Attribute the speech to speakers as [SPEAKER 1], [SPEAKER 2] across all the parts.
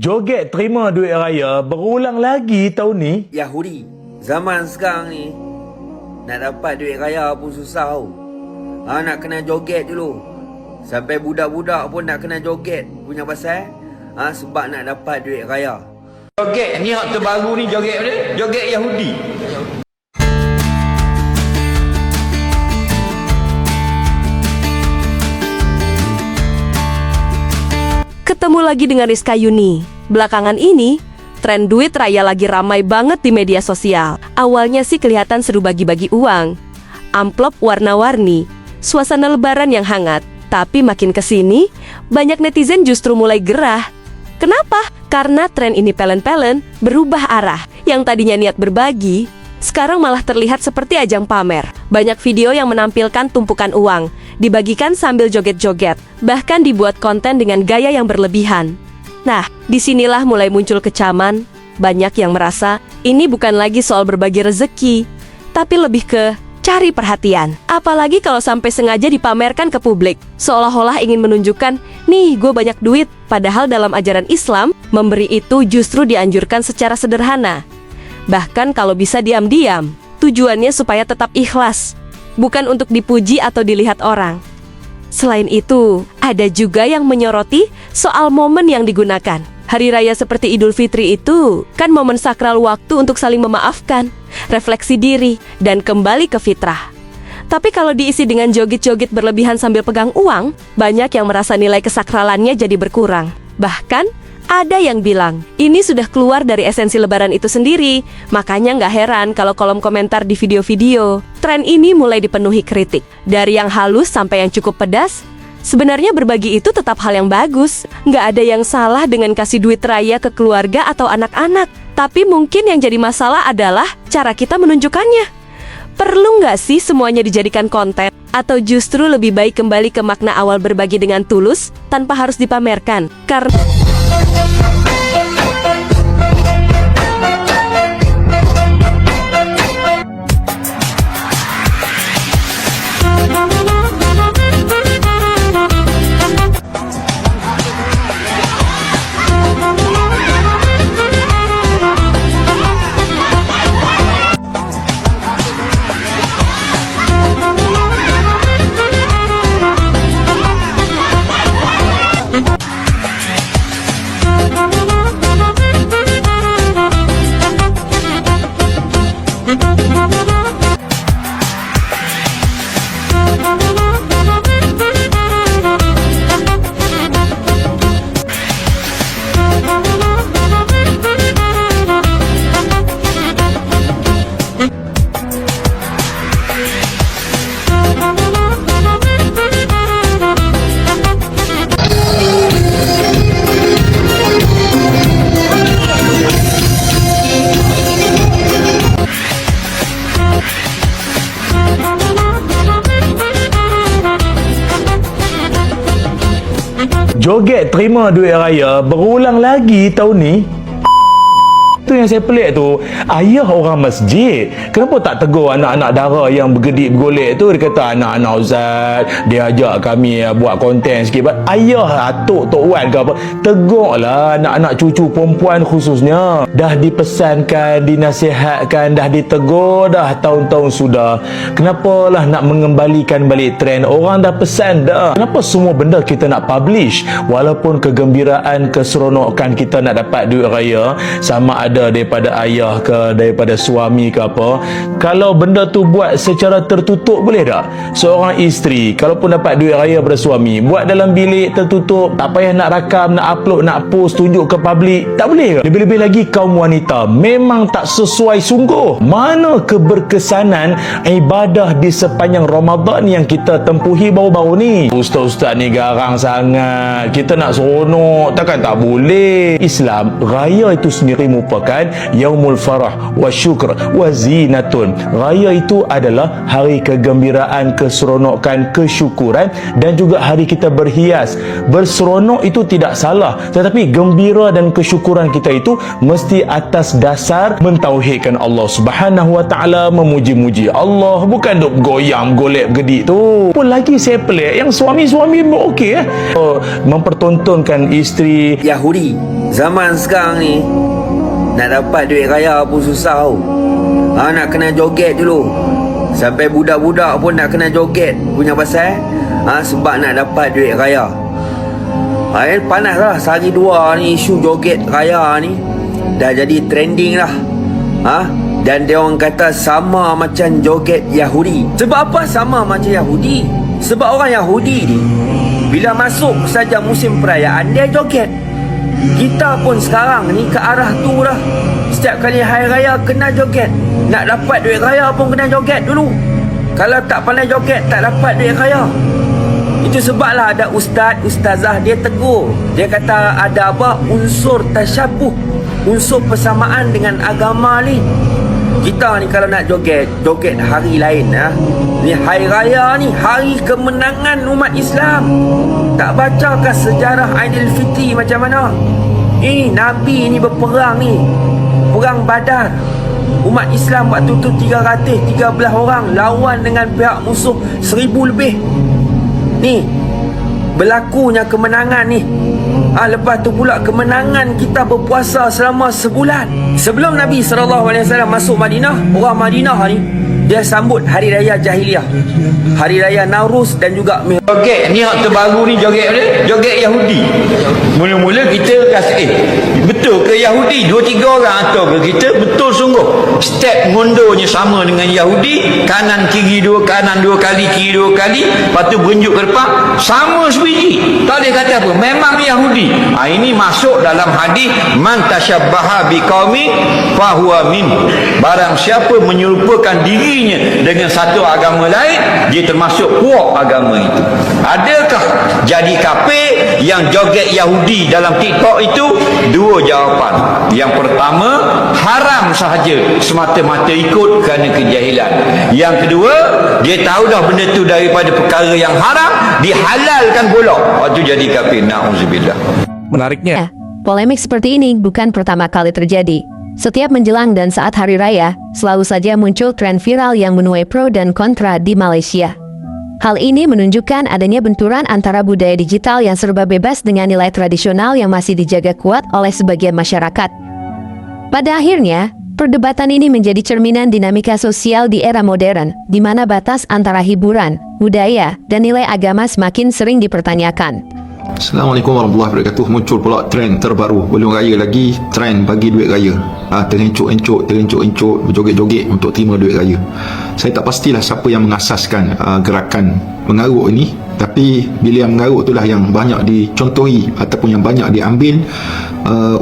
[SPEAKER 1] Joget terima duit raya berulang lagi tahun ni.
[SPEAKER 2] Yahudi, zaman sekarang ni nak dapat duit raya pun susah tau. Nak kena joget dulu. Sampai budak-budak pun nak kena joget punya pasal sebab nak dapat duit raya.
[SPEAKER 3] Joget ni hak terbaru ni, joget mana? Joget Yahudi.
[SPEAKER 4] Ketemu lagi dengan Rizka Yuni. Belakangan ini, tren duit raya lagi ramai banget di media sosial. Awalnya sih kelihatan seru bagi-bagi uang, amplop warna-warni, suasana lebaran yang hangat. Tapi makin kesini, banyak netizen justru mulai gerah. Kenapa? Karena tren ini pelen-pelen berubah arah. Yang tadinya niat berbagi, sekarang malah terlihat seperti ajang pamer. Banyak video yang menampilkan tumpukan uang, dibagikan sambil joget-joget, bahkan dibuat konten dengan gaya yang berlebihan. Nah, disinilah mulai muncul kecaman. Banyak yang merasa ini bukan lagi soal berbagi rezeki, tapi lebih ke cari perhatian. Apalagi kalau sampai sengaja dipamerkan ke publik, seolah-olah ingin menunjukkan, nih gue banyak duit. Padahal dalam ajaran Islam, memberi itu justru dianjurkan secara sederhana. Bahkan kalau bisa diam-diam, tujuannya supaya tetap ikhlas, bukan untuk dipuji atau dilihat orang. Selain itu, ada juga yang menyoroti soal momen yang digunakan. Hari raya seperti Idul Fitri itu kan momen sakral waktu untuk saling memaafkan, refleksi diri, dan kembali ke fitrah. Tapi kalau diisi dengan joget-joget berlebihan sambil pegang uang, banyak yang merasa nilai kesakralannya jadi berkurang. Bahkan, ada yang bilang, ini sudah keluar dari esensi lebaran itu sendiri. Makanya nggak heran kalau kolom komentar di video-video, tren ini mulai dipenuhi kritik. Dari yang halus sampai yang cukup pedas, sebenarnya berbagi itu tetap hal yang bagus. Nggak ada yang salah dengan kasih duit raya ke keluarga atau anak-anak. Tapi mungkin yang jadi masalah adalah cara kita menunjukkannya. Perlu nggak sih semuanya dijadikan konten? Atau justru lebih baik kembali ke makna awal berbagi dengan tulus, tanpa harus dipamerkan? Karena
[SPEAKER 1] Joget terima duit raya berulang lagi tahun ni. Itu yang saya pelik tu, ayah orang masjid kenapa tak tegur anak-anak dara yang bergedik bergolek tu? Dia kata, anak-anak Ustaz, dia ajak kami buat konten sikit. Ayah atuk Tok Wan ke apa, tegurlah anak-anak cucu perempuan khususnya. Dah dipesankan, dinasihatkan, dah ditegur dah tahun-tahun sudah. Kenapalah nak mengembalikan balik trend? Orang dah pesan dah. Kenapa semua benda kita nak publish? Walaupun kegembiraan, keseronokan kita nak dapat duit raya, sama ada daripada ayah ke, daripada suami ke apa, kalau benda tu buat secara tertutup boleh tak? Seorang isteri kalaupun dapat duit raya pada suami, buat dalam bilik tertutup, tak payah nak rakam, nak upload, nak post, tunjuk ke public, tak boleh ke? Lebih-lebih lagi kaum wanita, memang tak sesuai sungguh. Mana keberkesanan ibadah di sepanjang Ramadan yang kita tempuhi baru-baru ni? Ustaz-ustaz ni garang sangat, kita nak seronok, takkan tak boleh. Islam, raya itu sendiri merupakan dinamakan Yaumul Farah wa Syukr wa Zinatun. Raya itu adalah hari kegembiraan, keseronokan, kesyukuran dan juga hari kita berhias. Berseronok itu tidak salah, tetapi gembira dan kesyukuran kita itu mesti atas dasar mentauhidkan Allah Subhanahu wa taala, memuji-muji Allah, bukan duk goyang golek gedik tu. Pun lagi saya pelik yang suami-suami okey mempertontonkan isteri
[SPEAKER 2] Yahudi zaman sekarang ni nak dapat duit raya pun susah tau. Nak kena joget dulu. Sampai budak-budak pun nak kena joget punya pasal sebab nak dapat duit raya. Panas lah sehari dua ni isu joget raya ni dah jadi trending lah. Dan dia orang kata sama macam joget Yahudi. Sebab apa sama macam Yahudi? Sebab orang Yahudi ni bila masuk saja musim perayaan dia joget. Kita pun sekarang ni ke arah tu dah. Setiap kali hari raya kena joget. Nak dapat duit raya pun kena joget dulu. Kalau tak pandai joget tak dapat duit raya. Itu sebablah ada ustazah dia tegur. Dia kata ada apa? Unsur tasyabuh, unsur persamaan dengan agama ni. Kita ni kalau nak joget hari lain ni hari raya ni, hari kemenangan umat Islam. Tak bacakah sejarah Aidilfitri macam mana? Ini Nabi ni berperang ni, perang Badar. Umat Islam waktu tu 313 orang lawan dengan pihak musuh 1000 lebih. Ni berlakunya kemenangan ni. Lepas tu pula kemenangan kita berpuasa selama sebulan. Sebelum Nabi SAW masuk Madinah, orang Madinah ni dia sambut hari raya jahiliah, hari raya Nauruz dan juga
[SPEAKER 3] Joget ni hak terbaru ni joget dia, joget Yahudi. Mula-mula kita rasa betul ke Yahudi? 2-3 orang atau ke kita betul sungguh. Step mundurnya sama dengan Yahudi, kanan kiri 2 kali, kiri 2 kali, lepas tu berunjuk ke depan sama sebiji. Tak boleh kata apa, memang Yahudi. Ini masuk dalam hadis man tasyabbaha biqaumi fahuwa min. Barang siapa menyerupakan dirinya dengan satu agama lain, dia termasuk puak agama itu. Adakah jadi kafir yang joget Yahudi dalam TikTok itu? 2 jawapan. Yang pertama, haram sahaja semata-mata ikut kerana kejahilan. Yang kedua, dia tahu dah benda tu daripada perkara yang haram, dihalalkan pula. Waktu jadi kafir. Na'udzubillah.
[SPEAKER 1] menariknya.
[SPEAKER 5] Polemik seperti ini bukan pertama kali terjadi. Setiap menjelang dan saat hari raya, selalu saja muncul tren viral yang menuai pro dan kontra di Malaysia. Hal ini menunjukkan adanya benturan antara budaya digital yang serba bebas dengan nilai tradisional yang masih dijaga kuat oleh sebagian masyarakat. Pada akhirnya, perdebatan ini menjadi cerminan dinamika sosial di era modern, di mana batas antara hiburan, budaya, dan nilai agama semakin sering dipertanyakan.
[SPEAKER 6] Assalamualaikum warahmatullahi wabarakatuh. Muncul pula trend terbaru, belum raya lagi, trend bagi duit raya. Terencuk-encuk, berjoget-joget untuk terima duit raya. Saya tak pastilah siapa yang mengasaskan gerakan mengarut ini, tapi bila yang mengarut itulah yang banyak dicontohi ataupun yang banyak diambil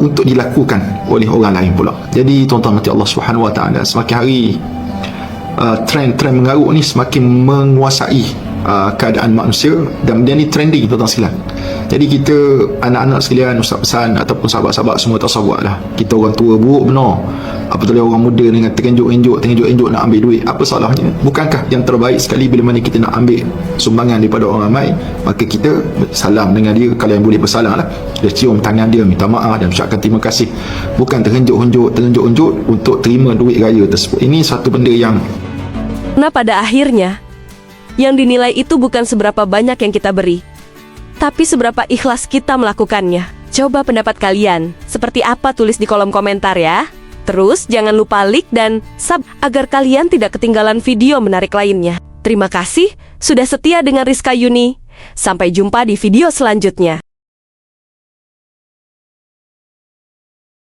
[SPEAKER 6] untuk dilakukan oleh orang lain pula. Jadi tuan-tuan nanti Allah Subhanahu Wa Taala, semakin hari trend mengarut ni semakin menguasai keadaan manusia dan benda ni trending tuan-tuan sekalian. Jadi kita anak-anak sekalian, ustaz pesan ataupun sahabat-sahabat semua tasawuf lah, kita orang tua buruk benar apabila orang muda dengan terenjuk-enjuk nak ambil duit. Apa salahnya? Bukankah yang terbaik sekali bila mana kita nak ambil sumbangan daripada orang ramai, maka kita salam dengan dia, kalau yang boleh bersalam lah, dia cium tangan dia, minta maaf dan ucapkan terima kasih. Bukan terenjuk-enjuk untuk terima duit raya tersebut. Ini satu benda yang
[SPEAKER 4] pada akhirnya yang dinilai itu bukan seberapa banyak yang kita beri, tapi seberapa ikhlas kita melakukannya. Coba pendapat kalian, seperti apa tulis di kolom komentar ya. Terus jangan lupa like dan sub agar kalian tidak ketinggalan video menarik lainnya. Terima kasih sudah setia dengan Rizka Yuni. Sampai jumpa di video selanjutnya.